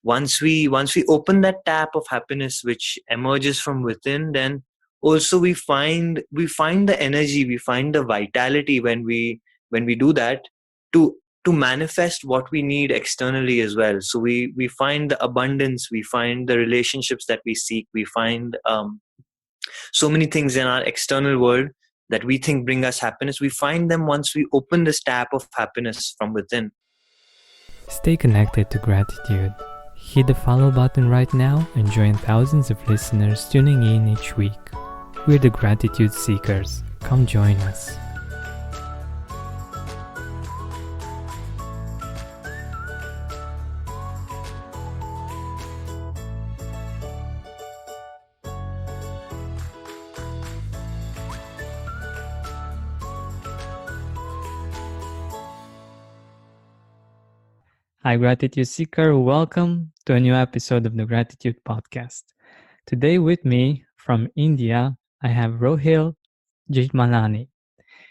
once we open that tap of happiness which emerges from within, then also we find the energy, we find the vitality when we do that to manifest what we need externally as well. So we find the abundance, we find the relationships that we seek, we find so many things in our external world that we think bring us happiness. We find them once we open this tap of happiness from within. Stay connected to gratitude. Hit the follow button right now and join thousands of listeners tuning in each week. We're the Gratitude Seekers. Come join us. Hi, Gratitude Seeker. Welcome to a new episode of the Gratitude Podcast. Today with me from India, I have Rohil Jethmalani.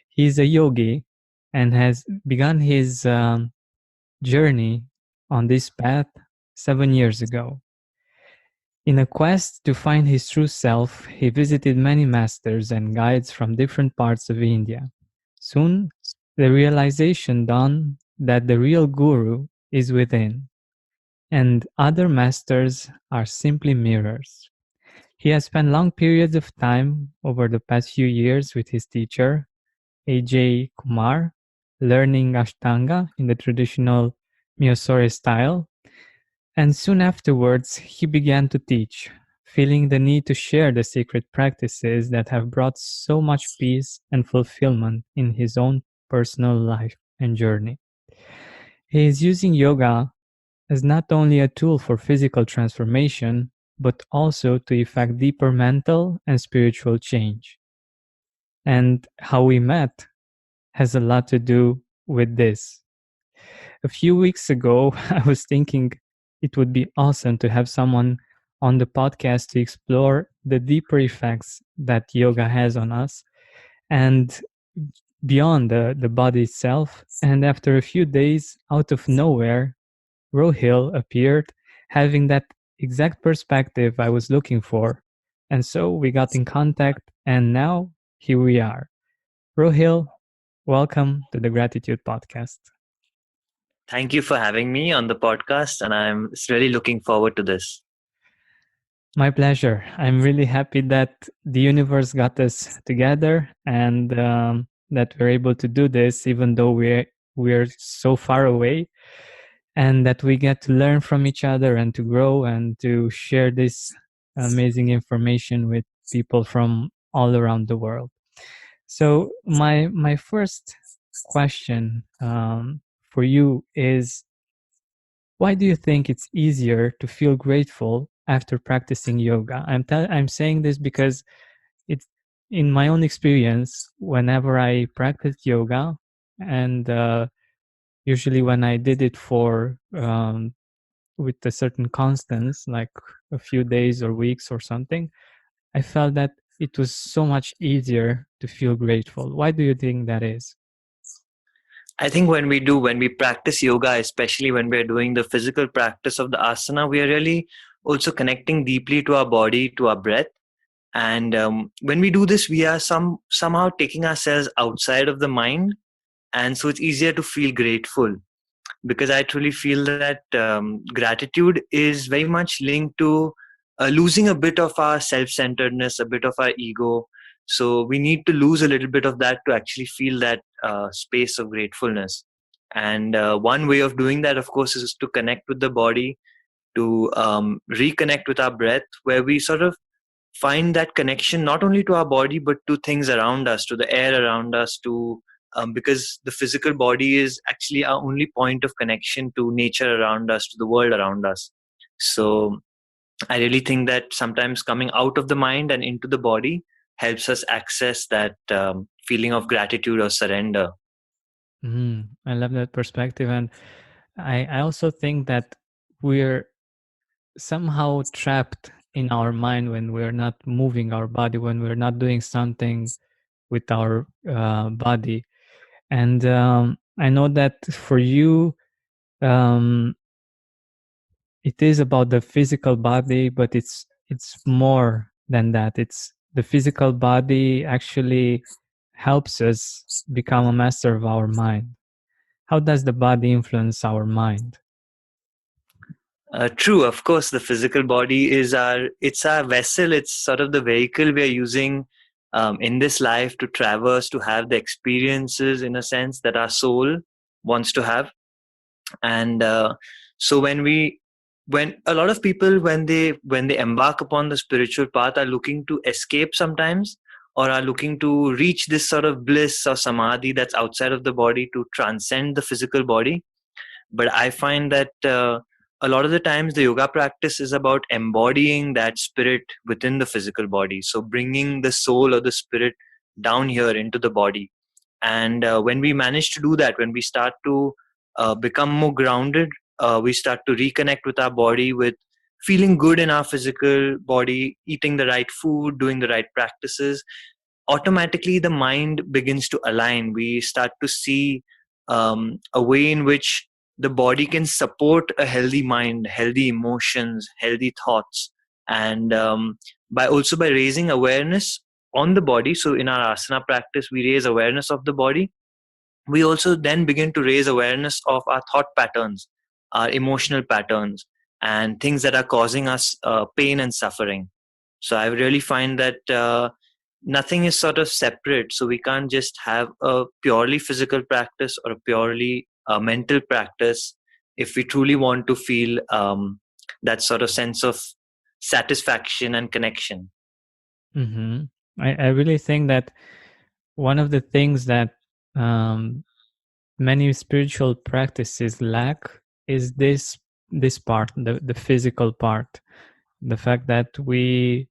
He's a yogi and has begun his journey on this path 7 years ago. In a quest to find his true self, he visited many masters and guides from different parts of India. Soon, the realization dawned that the real guru is within, and other masters are simply mirrors. He has spent long periods of time over the past few years with his teacher, A.J. Kumar, learning Ashtanga in the traditional Mysore style, and soon afterwards he began to teach, feeling the need to share the secret practices that have brought so much peace and fulfillment in his own personal life and journey. He is using yoga as not only a tool for physical transformation, but also to effect deeper mental and spiritual change. And how we met has a lot to do with this. A few weeks ago, I was thinking it would be awesome to have someone on the podcast to explore the deeper effects that yoga has on us and beyond the body itself. And after a few days, out of nowhere, Rohil appeared, having that exact perspective I was looking for. And so we got in contact, and now here we are. Rohil, welcome to the Gratitude Podcast. Thank you for having me on the podcast, and I'm really looking forward to this. My pleasure. I'm really happy that the universe got us together and that we're able to do this, even though we're so far away, and that we get to learn from each other and to grow and to share this amazing information with people from all around the world. So my first question for you is, why do you think it's easier to feel grateful after practicing yoga? I'm saying this because it's in my own experience. Whenever I practiced yoga, and usually when I did it for with a certain constance, like a few days or weeks or something, I felt that it was so much easier to feel grateful. Why do you think that is? I think when we practice yoga, especially when we're doing the physical practice of the asana, we are really also connecting deeply to our body, to our breath. And when we do this, we are somehow taking ourselves outside of the mind, and so it's easier to feel grateful, because I truly feel that gratitude is very much linked to losing a bit of our self-centeredness, a bit of our ego. So we need to lose a little bit of that to actually feel that space of gratefulness. And one way of doing that, of course, is to connect with the body, to reconnect with our breath, where we sort of find that connection not only to our body but to things around us, to the air around us, to because the physical body is actually our only point of connection to nature around us, to the world around us. So I really think that sometimes coming out of the mind and into the body helps us access that feeling of gratitude or surrender. I love that perspective, and I also think that we're somehow trapped in our mind when we're not moving our body, when we're not doing something with our body. And I know that for you, um, it is about the physical body, but it's more than that. It's the physical body actually helps us become a master of our mind. How does the body influence our mind? True, of course, the physical body is it's our vessel. It's sort of the vehicle we are using in this life to traverse, to have the experiences in a sense that our soul wants to have. And so when a lot of people, when they embark upon the spiritual path, are looking to escape sometimes, or are looking to reach this sort of bliss or samadhi that's outside of the body, to transcend the physical body. But I find that a lot of the times the yoga practice is about embodying that spirit within the physical body, so bringing the soul or the spirit down here into the body. And when we manage to do that, when we start to become more grounded, we start to reconnect with our body, with feeling good in our physical body, eating the right food, doing the right practices, automatically the mind begins to align. We start to see a way in which the body can support a healthy mind, healthy emotions, healthy thoughts. And by raising awareness on the body, so in our asana practice we raise awareness of the body, we also then begin to raise awareness of our thought patterns, our emotional patterns, and things that are causing us pain and suffering. So I really find that nothing is sort of separate. So we can't just have a purely physical practice or a purely mental practice if we truly want to feel that sort of sense of satisfaction and connection. Hmm. I really think that one of the things that um, many spiritual practices lack is this part, the physical part, the fact that we're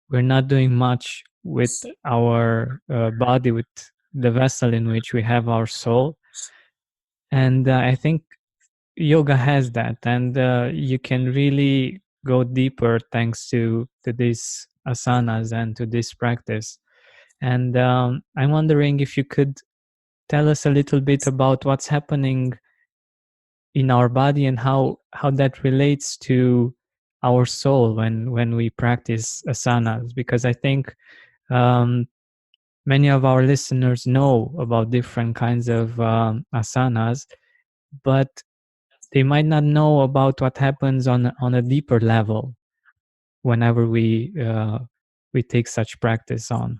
not doing much with our body, with the vessel in which we have our soul. And I think yoga has that, and you can really go deeper thanks to these asanas and to this practice. And I'm wondering if you could tell us a little bit about what's happening in our body and how that relates to our soul when we practice asanas, because I think um, many of our listeners know about different kinds of asanas, but they might not know about what happens on a deeper level whenever we take such practice on.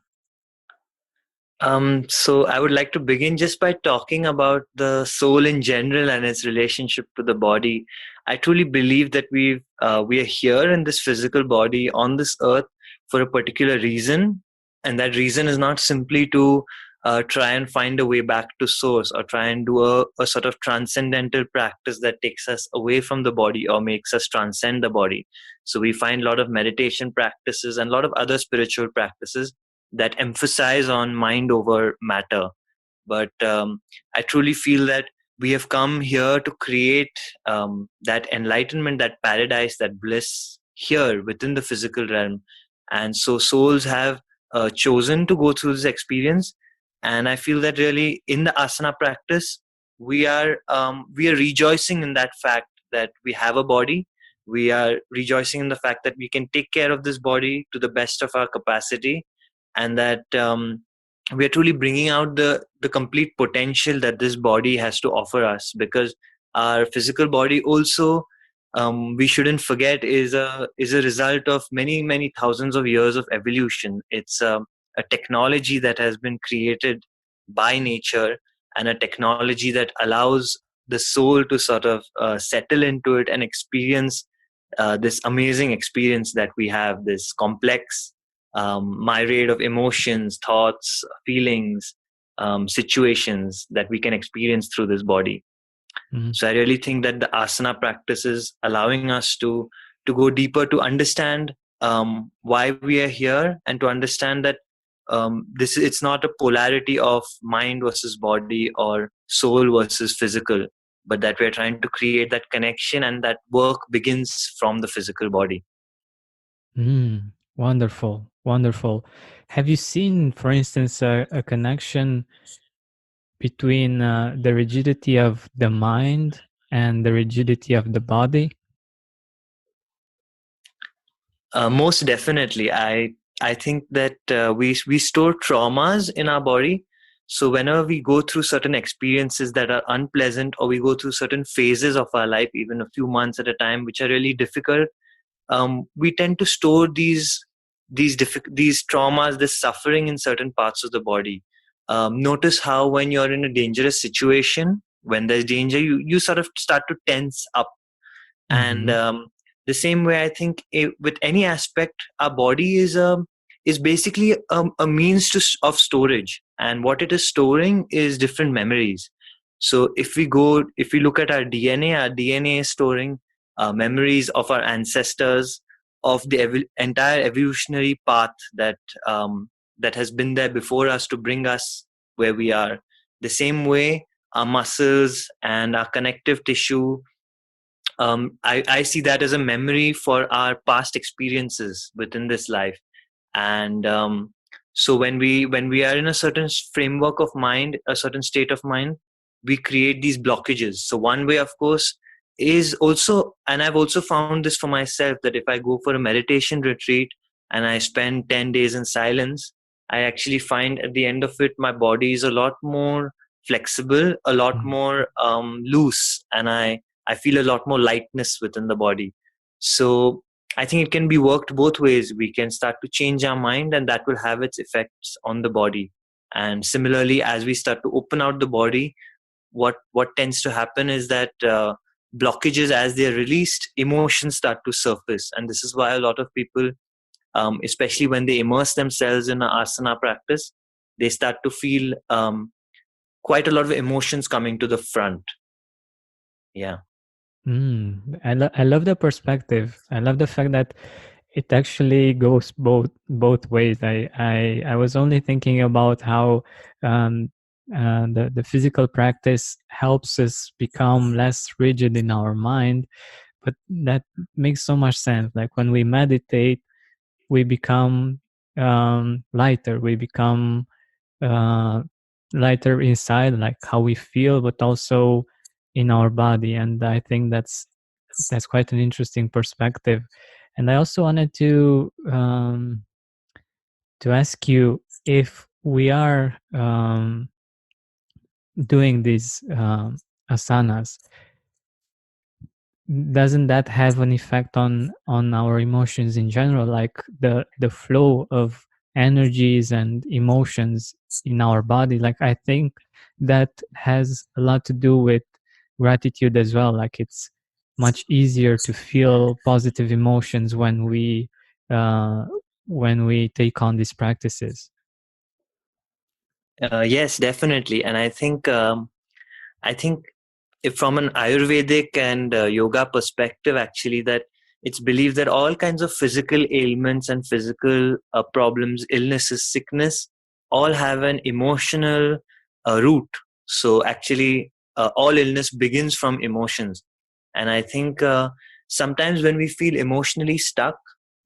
So I would like to begin just by talking about the soul in general and its relationship to the body. I truly believe that we are here in this physical body on this earth for a particular reason, and that reason is not simply to try and find a way back to source, or try and do a sort of transcendental practice that takes us away from the body or makes us transcend the body. So we find a lot of meditation practices and a lot of other spiritual practices that emphasize on mind over matter. But I truly feel that we have come here to create that enlightenment, that paradise, that bliss here within the physical realm. And so souls have chosen to go through this experience. And I feel that really in the asana practice, we are rejoicing in that fact that we have a body. We are rejoicing in the fact that we can take care of this body to the best of our capacity, and that we are truly bringing out the complete potential that this body has to offer us. Because our physical body also, we shouldn't forget, is a result of many thousands of years of evolution. It's a technology that has been created by nature, and a technology that allows the soul to sort of settle into it and experience this amazing experience that we have, this complex myriad of emotions, thoughts, feelings, situations that we can experience through this body. Mhm. So I really think that the asana practice is allowing us to go deeper, to understand why we are here, and to understand that it's not a polarity of mind versus body or soul versus physical, but that we're trying to create that connection, and that work begins from the physical body. Wonderful, wonderful. Have you seen, for instance, a connection between the rigidity of the mind and the rigidity of the body? Most definitely. I think that we store traumas in our body. So whenever we go through certain experiences that are unpleasant, or we go through certain phases of our life, even a few months at a time, which are really difficult, we tend to store these traumas, this suffering in certain parts of the body. Notice how when you're in a dangerous situation, when there's danger, you sort of start to tense up. And Mm-hmm. the same way, I think with any aspect, our body is basically a means of storage, and what it is storing is different memories. So if we look at our DNA is storing memories of our ancestors, of the entire evolutionary path that has been there before us to bring us where we are. The same way, our muscles and our connective tissue, I see that as a memory for our past experiences within this life. And so when we are in a certain framework of mind, a certain state of mind, we create these blockages. So one way, of course, is also, and I've also found this for myself, that if I go for a meditation retreat and I spend 10 days in silence, I actually find at the end of it my body is a lot more flexible, a lot more loose, and I feel a lot more lightness within the body. So I think it can be worked both ways. We can start to change our mind, and that will have its effects on the body. And similarly, as we start to open out the body, what tends to happen is that blockages, as they are released, emotions start to surface. And this is why a lot of people, especially when they immerse themselves in an asana practice, they start to feel quite a lot of emotions coming to the front. Yeah. I love the perspective. I love the fact that it actually goes both ways. I was only thinking about how um, the physical practice helps us become less rigid in our mind, but that makes so much sense. Like when we meditate, we become lighter. We become uh, lighter inside, like how we feel, but also in our body. And I think that's quite an interesting perspective. And I also wanted to ask you if we are doing these asanas, doesn't that have an effect on our emotions in general, like the flow of energies and emotions in our body? Like I think that has a lot to do with gratitude as well. Like it's much easier to feel positive emotions uh, when we take on these practices. Yes, definitely. And I think if from an Ayurvedic and yoga perspective, actually, that it's believed that all kinds of physical ailments and physical problems, illnesses, sickness, all have an emotional root. So actually, all illness begins from emotions. And I think sometimes when we feel emotionally stuck,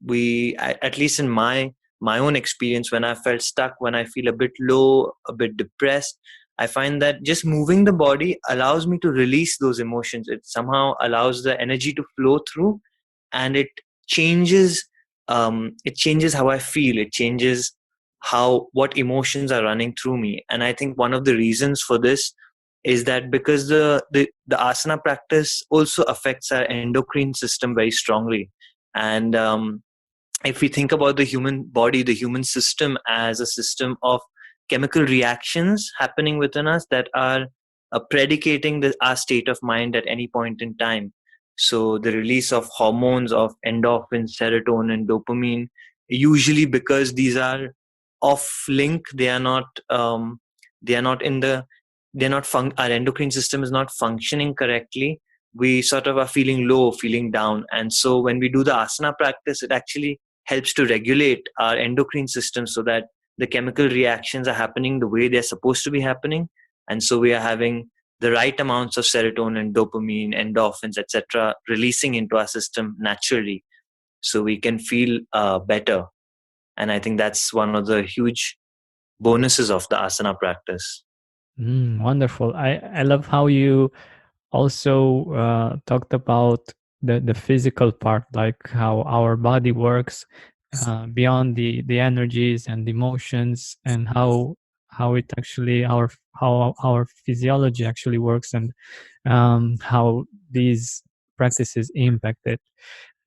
at least in my own experience, when I felt stuck, when I feel a bit low, a bit depressed, I find that just moving the body allows me to release those emotions. It somehow allows the energy to flow through, and changes it changes how I feel. It changes how what emotions are running through me. And I think one of the reasons for this is that because the asana practice also affects our endocrine system very strongly. And if we think about the human body, the human system, as a system of chemical reactions happening within us that are predicating our state of mind at any point in time. So the release of hormones of endorphin, serotonin, dopamine, usually because these are off link, they are not in the, our endocrine system is not functioning correctly. We sort of are feeling low, feeling down. And so when we do the asana practice, it actually helps to regulate our endocrine system so that the chemical reactions are happening the way they're supposed to be happening. And so we are having the right amounts of serotonin, dopamine, endorphins, etc., releasing into our system naturally, so we can feel better. And I think that's one of the huge bonuses of the asana practice. Wonderful. I love how you also talked about the physical part, like how our body works, beyond the energies and emotions, and how it actually how our physiology actually works, and how these practices impact it.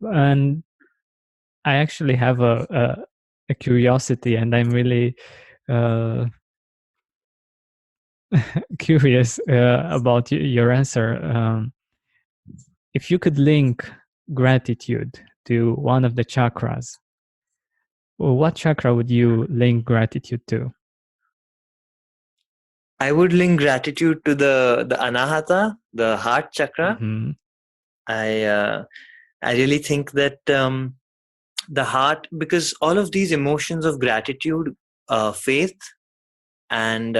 And I actually have a curiosity, and I'm really uh, curious about your answer. If you could link gratitude to one of the chakras, well, what chakra would you link gratitude to? I would link gratitude to the anahata, the heart chakra. Hmm. I uh, I really think that the heart, because all of these emotions of gratitude, faith, and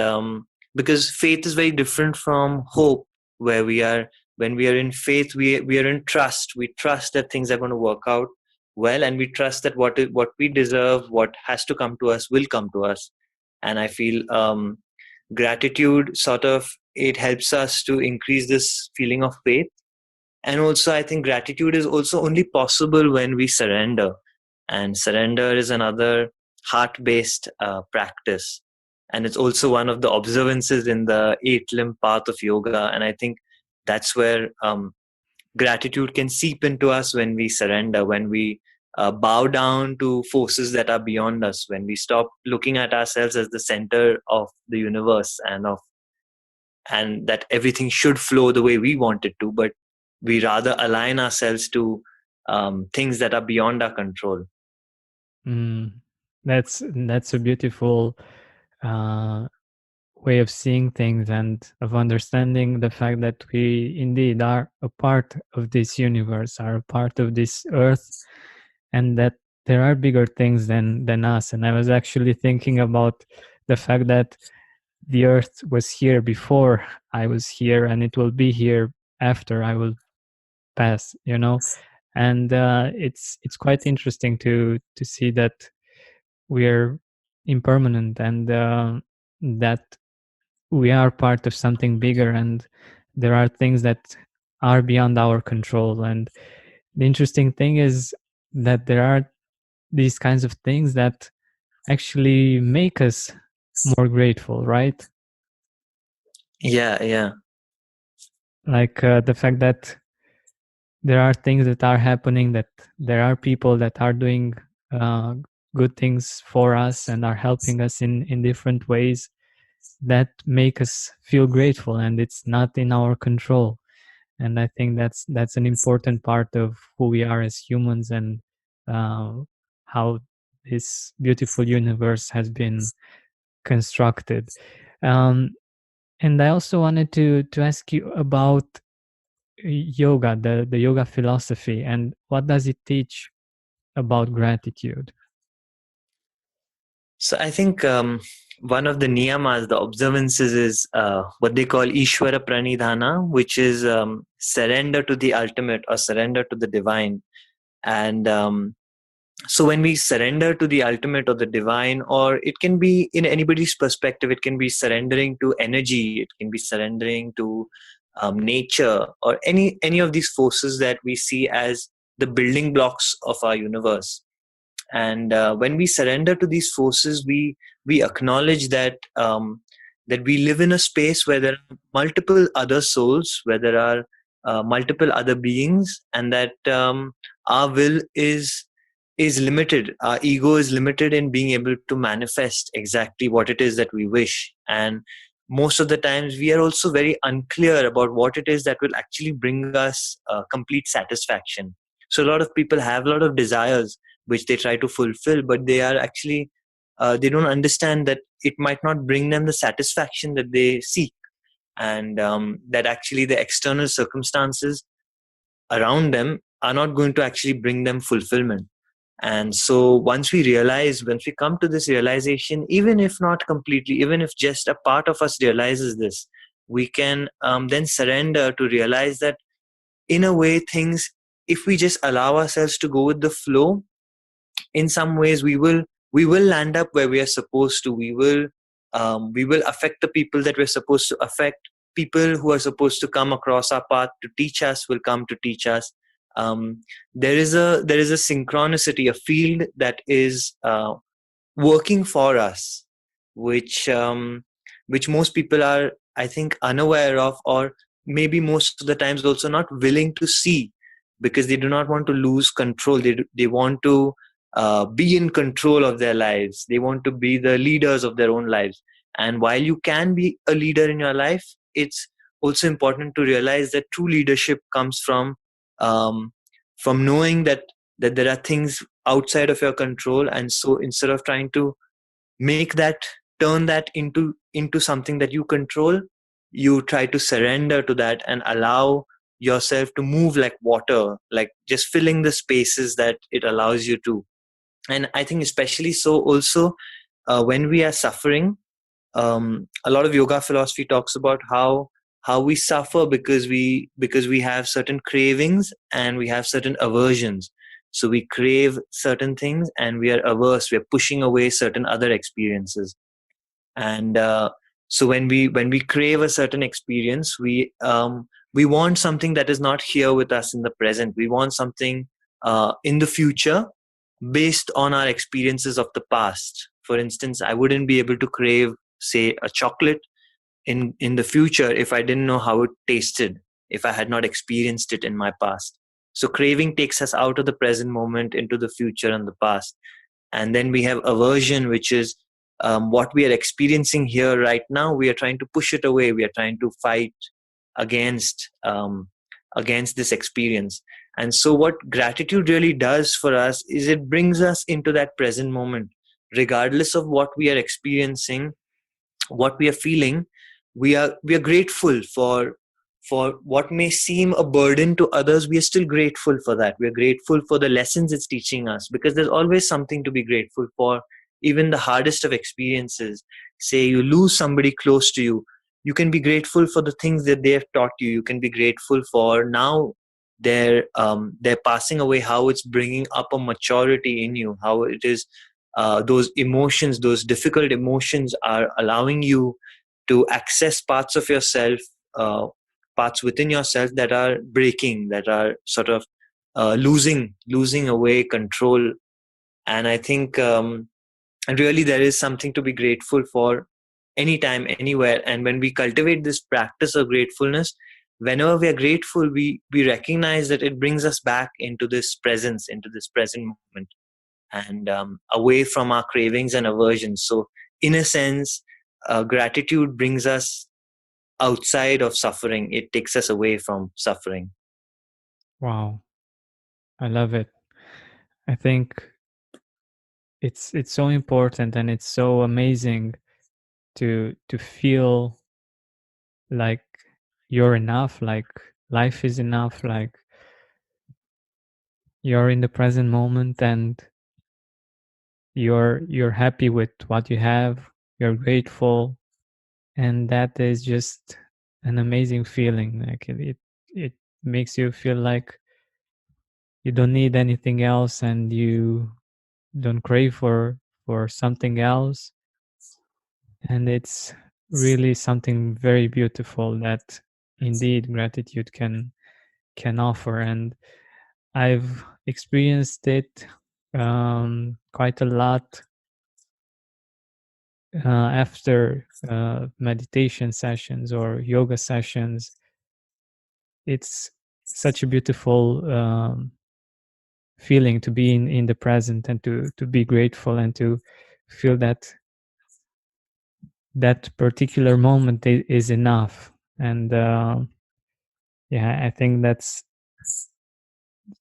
because faith is very different from hope, where we are when we are in faith, we are in trust. We trust that things are going to work out well, and we trust that what we deserve, what has to come to us, will come to us. And I feel gratitude sort of, it helps us to increase this feeling of faith. And also I think gratitude is also only possible when we surrender, and surrender is another heart based practice, and it's also one of the observances in the eight limb path of yoga. And I think that's where gratitude can seep into us, when we surrender, when we bow down to forces that are beyond us, when we stop looking at ourselves as the center of the universe, and that everything should flow the way we want it to, but we rather align ourselves to things that are beyond our control. Mm, that's a beautiful uh, way of seeing things, and of understanding the fact that we indeed are a part of this universe, are a part of this earth, and that there are bigger things than us. And I was actually thinking about the fact that the earth was here before I was here, and it will be here after I will pass, and it's quite interesting to see that we're impermanent, and that we are part of something bigger, and there are things that are beyond our control. And the interesting thing is that there are these kinds of things that actually make us more grateful, right? Yeah, yeah. Like the fact that there are things that are happening, that there are people that are doing uh, good things for us and are helping us in different ways, that make us feel grateful, and it's not in our control. And I think that's an important part of who we are as humans, and uh, how this beautiful universe has been constructed. um, and I also wanted to ask you about yoga, the yoga philosophy, and what does it teach about gratitude? So I think one of the niyamas, the observances, is what they call Ishvara Pranidhana, which is surrender to the ultimate, or surrender to the divine. And so when we surrender to the ultimate or the divine, or it can be in anybody's perspective, it can be surrendering to energy, it can be surrendering to nature, or any of these forces that we see as the building blocks of our universe. And when we surrender to these forces, we acknowledge that that we live in a space where there are multiple other souls, where there are multiple other beings, and that our will is limited, our ego is limited in being able to manifest exactly what it is that we wish. And most of the times we are also very unclear about what it is that will actually bring us complete satisfaction. So a lot of people have a lot of desires which they try to fulfill, but they are actually they don't understand that it might not bring them the satisfaction that they seek, and that actually the external circumstances around them are not going to actually bring them fulfillment. And so once we come to this realization, even if not completely, even if just a part of us realizes this, we can then surrender to realize that in a way things, if we just allow ourselves to go with the flow, in some ways we will land up where we are supposed to. We will affect the people that we're supposed to affect. People who are supposed to come across our path to teach us will come to teach us. um, there is a synchronicity, a field that is working for us, which which most people are, I think, unaware of, or maybe most of the times also not willing to see, because they do not want to lose control. They want to be in control of their lives. They want to be the leaders of their own lives. And while you can be a leader in your life, it's also important to realize that true leadership comes um, from knowing that there are things outside of your control. And so instead of trying to make that turn that into something that you control, you try to surrender to that and allow yourself to move like water, like just filling the spaces that it allows you to. And I think especially so also when we are suffering, a lot of yoga philosophy talks about how we suffer because we have certain cravings and we have certain aversions. So we crave certain things and we are averse, we are pushing away certain other experiences. And so when we crave a certain experience, we want something that is not here with us in the present. We want something in the future, based on our experiences of the past. For instance, I wouldn't be able to crave, say, a chocolate in the future if I didn't know how it tasted, if I had not experienced it in my past. So craving takes us out of the present moment into the future and the past. And then we have aversion, which is what we are experiencing here right now. We are trying to push it away. We are trying to fight against against this experience. And so what gratitude really does for us is it brings us into that present moment, regardless of what we are experiencing, what we are feeling. We are grateful for what may seem a burden to others. We are still grateful for that. We are grateful for the lessons it's teaching us, because there's always something to be grateful for. Even the hardest of experiences, say you lose somebody close to you, you can be grateful for the things that they have taught you. You can be grateful for now they're passing away, how it's bringing up a maturity in you, how it is those emotions, those difficult emotions are allowing you to access parts of yourself, uh, parts within yourself that are breaking, that are sort of losing away control. And I think really there is something to be grateful for anytime, anywhere. And when we cultivate this practice of gratefulness, whenever we are grateful, we recognize that it brings us back into this presence, into this present moment, and away from our cravings and aversions. So, in a sense, gratitude brings us outside of suffering. It takes us away from suffering. Wow, I love it. I think it's so important and it's so amazing to feel like you're enough, like life is enough, like you're in the present moment and you're happy with what you have, you're grateful, and that is just an amazing feeling. Like it makes you feel like you don't need anything else and you don't crave for something else, and it's really something very beautiful that indeed gratitude can offer. And I've experienced it quite a lot after meditation sessions or yoga sessions. It's such a beautiful feeling to be in the present and to be grateful and to feel that that particular moment is enough. And yeah, I think that's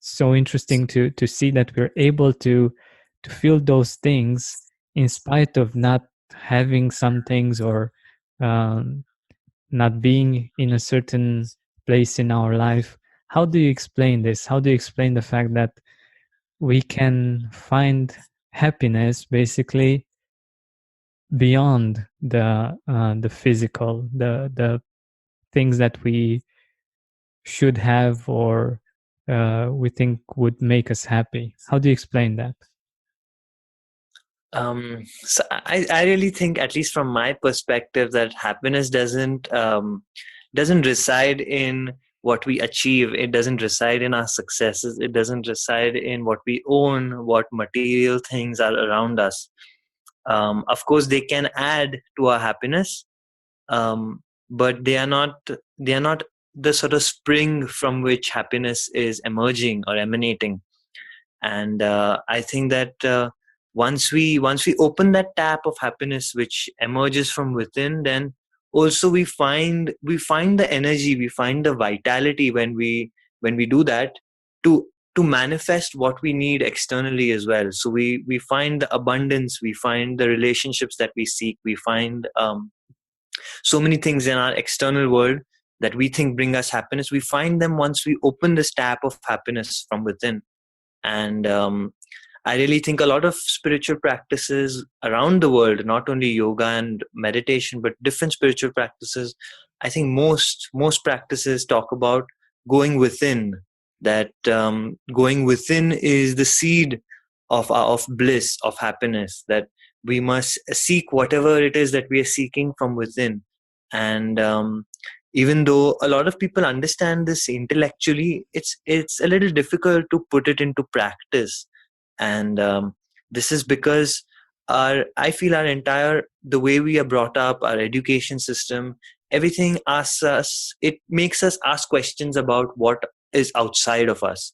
so interesting to see that we're able to feel those things in spite of not having some things or um, not being in a certain place in our life. How do you explain this? How do you explain the fact that we can find happiness basically beyond the physical, the things that we should have or we think would make us happy? How do you explain that? So I really think, at least from my perspective, that happiness doesn't reside in what we achieve. It doesn't reside in our successes. It doesn't reside in what we own, what material things are around us. Of course, they can add to our happiness, but they are not the sort of spring from which happiness is emerging or emanating. And I think that once we open that tap of happiness which emerges from within, then also we find the energy, we find the vitality when we do that, to to manifest what we need externally as well. So we find the abundance, we find the relationships that we seek, we find so many things in our external world that we think bring us happiness. We find them once we open this tap of happiness from within. And I really think a lot of spiritual practices around the world, not only yoga and meditation, but different spiritual practices, I think most practices talk about going within. That going within is the seed of bliss, of happiness. That we must seek whatever it is that we are seeking from within. And even though a lot of people understand this intellectually, it's a little difficult to put it into practice. And this is because I feel our entire the way we are brought up, our education system, everything asks us, it makes us ask questions about what is outside of us.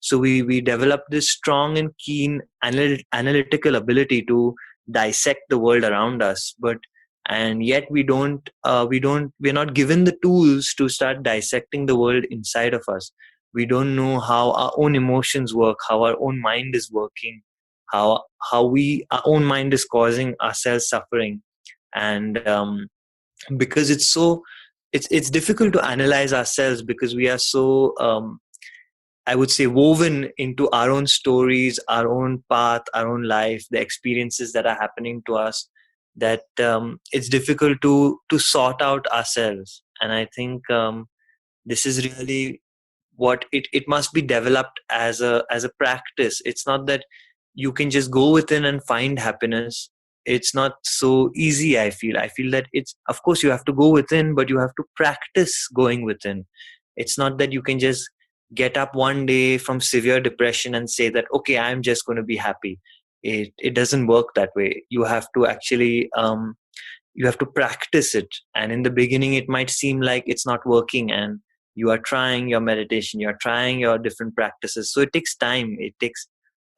So we develop this strong and keen analytical ability to dissect the world around us, but and yet we're not given the tools to start dissecting the world inside of us. We don't know how our own emotions work, how our own mind is working, how we our own mind is causing ourselves suffering. And because it's difficult to analyze ourselves, because we are so I would say woven into our own stories, our own path, our own life, the experiences that are happening to us, that it's difficult to sort out ourselves. And I think this is really what it must be developed as a practice. It's not that you can just go within and find happiness. It's not so easy. I feel that it's, of course, you have to go within, but you have to practice going within. It's not that you can just get up one day from severe depression and say that, okay, I'm just going to be happy. It doesn't work that way. You have to actually you have to practice it. And in the beginning it might seem like it's not working, and you are trying your meditation, you're trying your different practices. So it takes time, it takes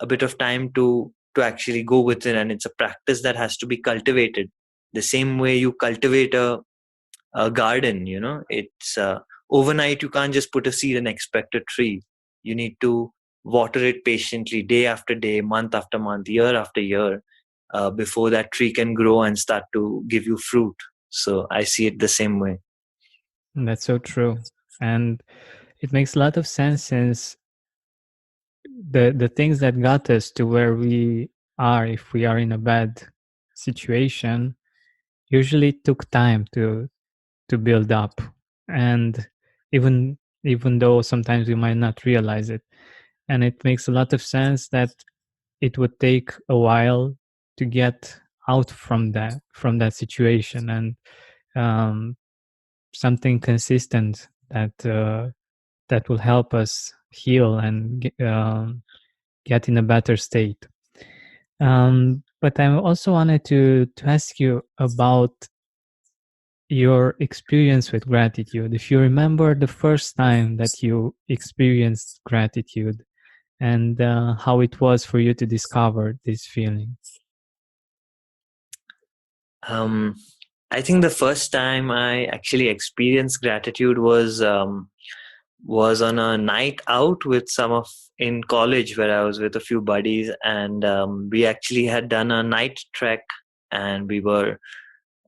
a bit of time to actually go within, and it's a practice that has to be cultivated the same way you cultivate a garden. It's overnight you can't just put a seed and expect a tree. You need to water it patiently, day after day, month after month, year after year, before that tree can grow and start to give you fruit. So I see it the same way. And that's so true. And it makes a lot of sense since the things that got us to where we are, if we are in a bad situation, usually took time to build up. And even though sometimes we might not realize it. And it makes a lot of sense that it would take a while to get out from that situation, and um, something consistent that will help us heal and get in a better state. But I also wanted to ask you about your experience with gratitude. If you remember the first time that you experienced gratitude, and how it was for you to discover this feeling. um, I think the first time I actually experienced gratitude was on a night out with some of in college, where I was with a few buddies, and we actually had done a night trek, and we were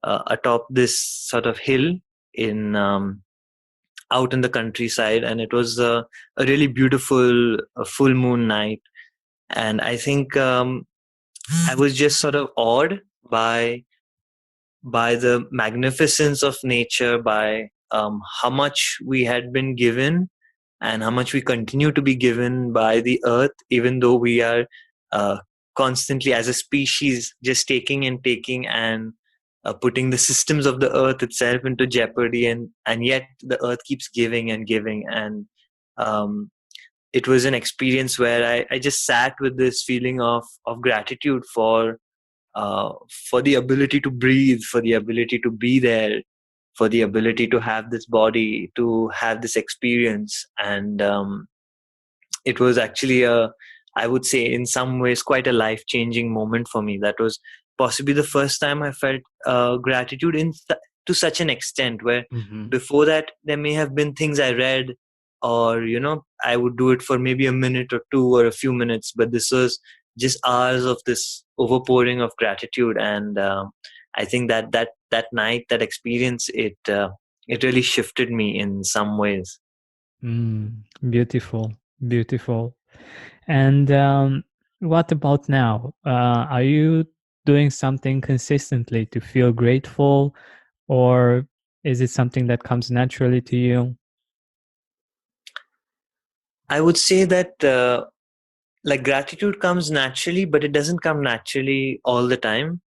atop this sort of hill in out in the countryside, and it was a really beautiful full moon night. And I think I was just sort of awed by the magnificence of nature, by how much we had been given and how much we continue to be given by the earth, even though we are uh, constantly as a species just taking and taking, and putting the systems of the earth itself into jeopardy, and yet the earth keeps giving and giving. And um, it was an experience where I just sat with this feeling of gratitude uh, for the ability to breathe, for the ability to be there, for the ability to have this body, to have this experience. And it was actually I would say, in some ways, quite a life changing moment for me. That was possibly the first time I felt gratitude to such an extent, where Mm-hmm. before that there may have been things I read, or I would do it for maybe a minute or two or a few minutes, but this was just hours of this overpouring of gratitude. And I think that night, that experience, it really shifted me in some ways. Beautiful, beautiful. And what about now? Are you doing something consistently to feel grateful, or is it something that comes naturally to you? I would say that like gratitude comes naturally, but it doesn't come naturally all the time.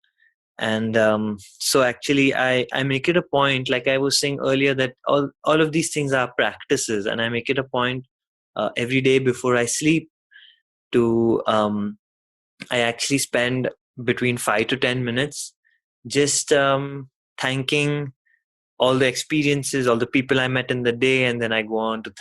And so actually I make it a point, like I was saying earlier, that all of these things are practices, and I make it a point every day before I sleep to I actually spend between 5 to 10 minutes just thanking all the experiences, all the people I met in the day, and then I go on to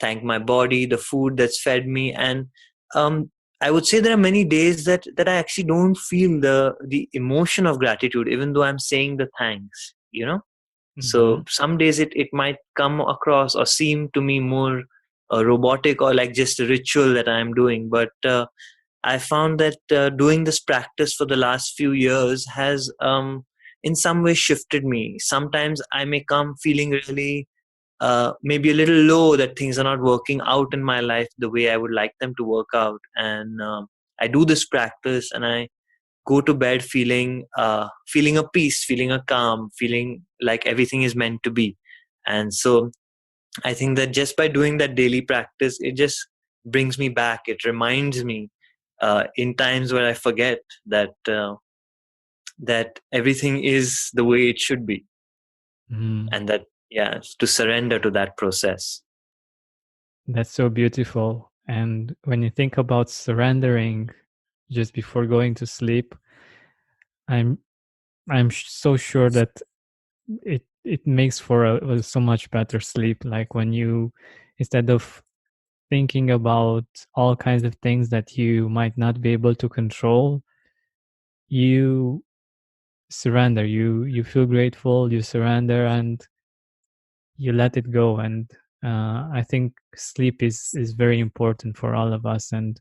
thank my body, the food that's fed me. And um, I would say there are many days that I actually don't feel the emotion of gratitude, even though I'm saying the thanks. Mm-hmm. So some days it might come across or seem to me more robotic, or like just a ritual that I'm doing. But I found that doing this practice for the last few years has, in some way, shifted me. Sometimes I may come feeling really, maybe a little low, that things are not working out in my life the way I would like them to work out. And I do this practice, and I go to bed feeling a peace, feeling a calm, feeling like everything is meant to be. And so I think that just by doing that daily practice, it just brings me back. It reminds me in times where I forget that everything is the way it should be, Mm. and that, yeah, to surrender to that process. That's so beautiful. And when you think about surrendering just before going to sleep, I'm so sure that it makes for a so much better sleep. Like when you, instead of thinking about all kinds of things that you might not be able to control, you surrender. You feel grateful, you surrender, and you let it go. And I think sleep is very important for all of us. And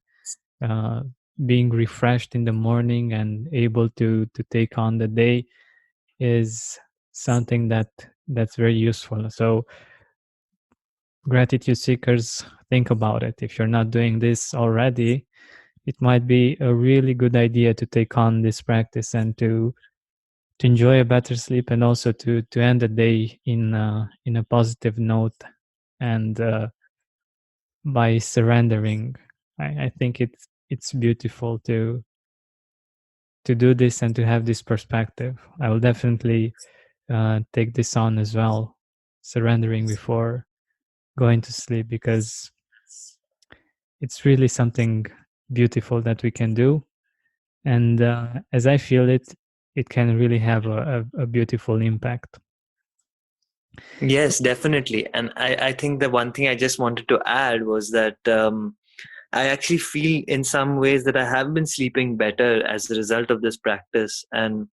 uh, being refreshed in the morning and able to take on the day is something that's very useful. So gratitude seekers, think about it. If you're not doing this already, it might be a really good idea to take on this practice and to enjoy a better sleep, and also to end the day in a positive note. And by surrendering, I think it's beautiful to do this and to have this perspective. I will definitely take this on as well, surrendering before going to sleep, because it's really something beautiful that we can do. And as I feel it, it can really have a beautiful impact. Yes, definitely. And I think the one thing I just wanted to add was that I actually feel in some ways that I have been sleeping better as a result of this practice. And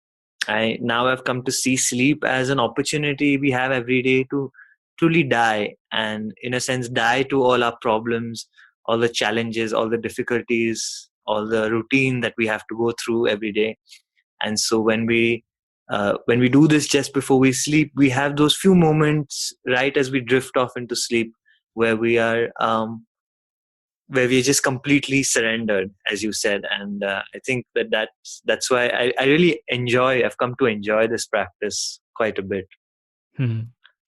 I now have come to see sleep as an opportunity we have every day to truly die, and in a sense die to all our problems, all the challenges, all the difficulties, all the routine that we have to go through every day. And so when we do this just before we sleep, we have those few moments right as we drift off into sleep, where we are just completely surrendered, as you said. And I think that's why I really enjoy. I've come to enjoy this practice quite a bit. Hmm.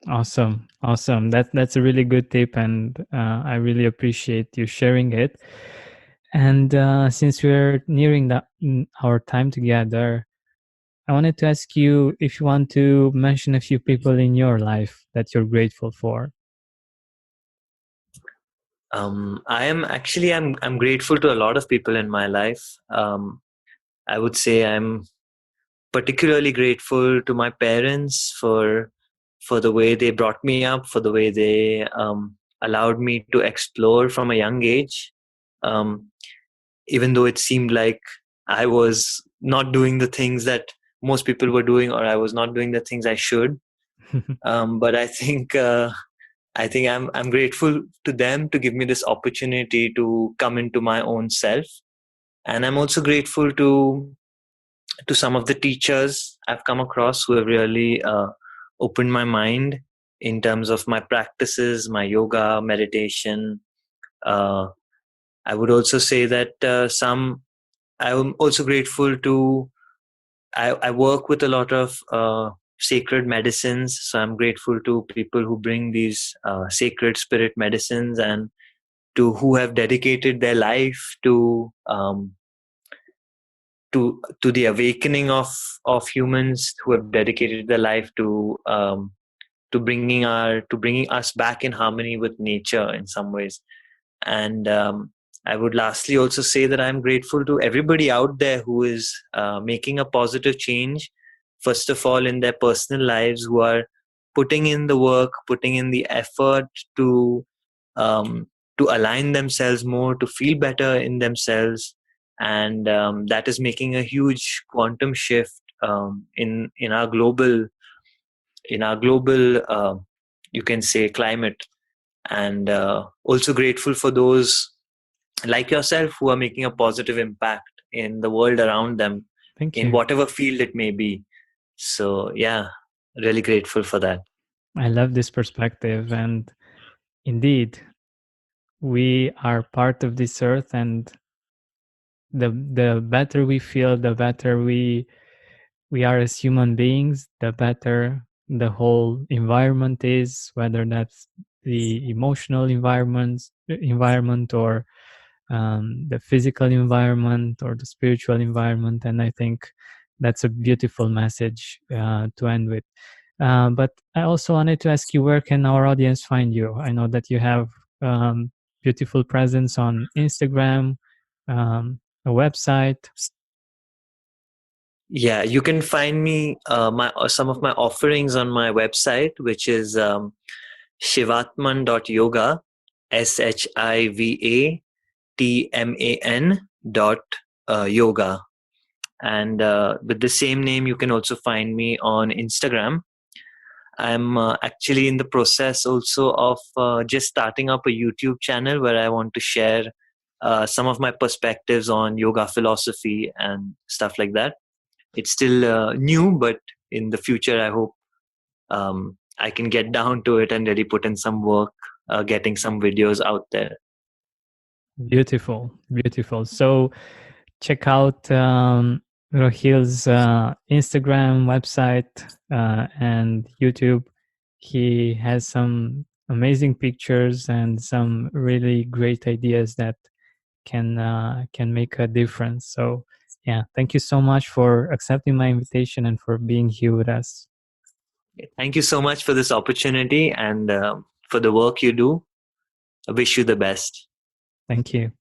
Awesome, awesome. That's a really good tip, and I really appreciate you sharing it. And since we're nearing our time together, I wanted to ask you if you want to mention a few people in your life that you're grateful for. I'm grateful to a lot of people in my life. I would say I'm particularly grateful to my parents for the way they brought me up, for the way they allowed me to explore from a young age. Um, Even though it seemed like I was not doing the things that most people were doing, or I was not doing the things I should. But I think I'm grateful to them to give me this opportunity to come into my own self, and I'm also grateful to some of the teachers I've come across who have really opened my mind in terms of my practices, my yoga, meditation. Uh, I would also say that I'm also grateful to. I work with a lot of sacred medicines, so I'm grateful to people who bring these sacred spirit medicines and to who have dedicated their life to the awakening of humans, who have dedicated their life to bringing us back in harmony with nature in some ways. And I would lastly also say that I'm grateful to everybody out there who is making a positive change, first of all, in their personal lives, who are putting in the work, putting in the effort um, to align themselves more, to feel better in themselves. And that is making a huge quantum shift in our global, you can say, climate. And also grateful for those like yourself who are making a positive impact in the world around them Thank in you. whatever field it may be. So yeah, really grateful for that. I love this perspective. And indeed, we are part of this earth, and the better we feel, the better we are as human beings, the better the whole environment is, whether that's the emotional environment or the physical environment or the spiritual environment. And I think that's a beautiful message to end with. But I also wanted to ask you, where can our audience find you? I know that you have beautiful presence on Instagram, a website. Yeah, you can find me my some of my offerings on my website, which is shivatman.yoga, SHIVATMAN dot yoga. And with the same name, you can also find me on Instagram. I'm actually in the process also of just starting up a YouTube channel where I want to share some of my perspectives on yoga philosophy and stuff like that. It's still new, but in the future, I hope I can get down to it and really put in some work, getting some videos out there. Beautiful, beautiful. So check out Rohil's Instagram, website, and YouTube. He has some amazing pictures and some really great ideas that can make a difference. So yeah, thank you so much for accepting my invitation and for being here with us. Thank you so much for this opportunity and for the work you do. I wish you the best. Thank you.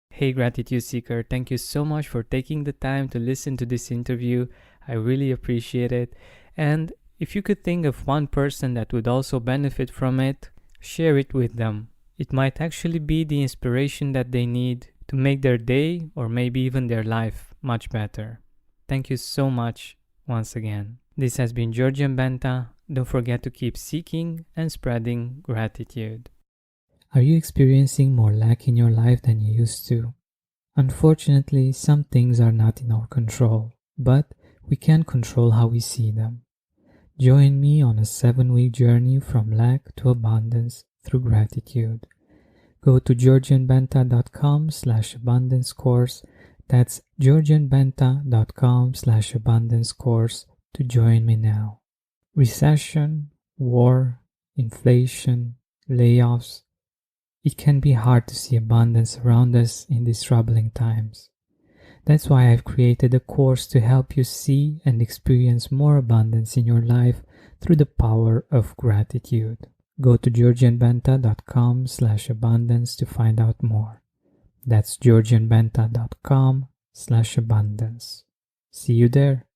Hey, Gratitude Seeker, thank you so much for taking the time to listen to this interview. I really appreciate it. And if you could think of one person that would also benefit from it, share it with them. It might actually be the inspiration that they need to make their day or maybe even their life much better. Thank you so much once again. This has been Georgian Benta. Don't forget to keep seeking and spreading gratitude. Are you experiencing more lack in your life than you used to? Unfortunately, some things are not in our control, but we can control how we see them. Join me on a 7-week journey from lack to abundance through gratitude. Go to georgianbenta.com/abundance course. That's georgianbenta.com/abundance course to join me now. Recession, war, inflation, layoffs. It can be hard to see abundance around us in these troubling times. That's why I've created a course to help you see and experience more abundance in your life through the power of gratitude. Go to georgianbenta.com/abundance to find out more. That's georgianbenta.com/abundance. See you there.